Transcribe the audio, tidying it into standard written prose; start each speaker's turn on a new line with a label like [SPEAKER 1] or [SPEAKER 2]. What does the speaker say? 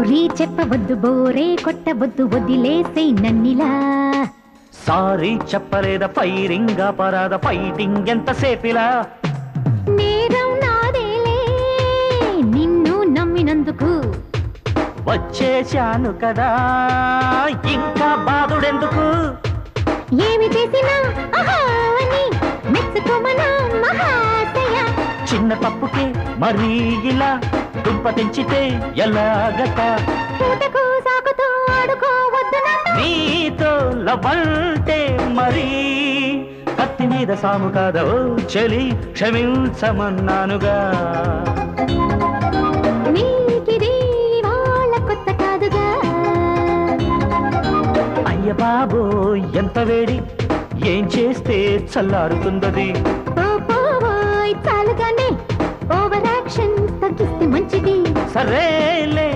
[SPEAKER 1] Story చెప్పవద్దు, బోరే కొట్టవద్దు, వదిలేసే నన్నిలా.
[SPEAKER 2] Sorry చెప్పలేదా, ఫైరింగ్ అపరాధ, ఫైటింగ్ ఎంతసేపిలా.
[SPEAKER 1] నేరం నాదేలే నిన్ను నమ్మినందుకు.
[SPEAKER 2] వచ్చేశాను కదా ఇంకా బాధుడెందుకు.
[SPEAKER 1] ఏమి చేసినా ఆహా అని మెచ్చుకోమనా మహాశయ.
[SPEAKER 2] చిన్న తప్పుకే మరీ ఇలా దుంప తెంచితే ఎలాగట.
[SPEAKER 1] పూటకు సాకుతో ఆడుకోవద్దు
[SPEAKER 2] నీతో లవంటే మరీ కత్తి మీద సాము కాదో చెలి, క్షమించమన్నానుగా.
[SPEAKER 1] నీకిది వాళ్ళ కొత్త కాదుగా.
[SPEAKER 2] అయ్య బాబో ఎంత వేడి, ఏం చేస్తే చల్లారుతుందది.
[SPEAKER 1] చాలుగానే ఓవర్ యాక్షన్ తగ్గిస్తే మంచిది.
[SPEAKER 2] సరేలే.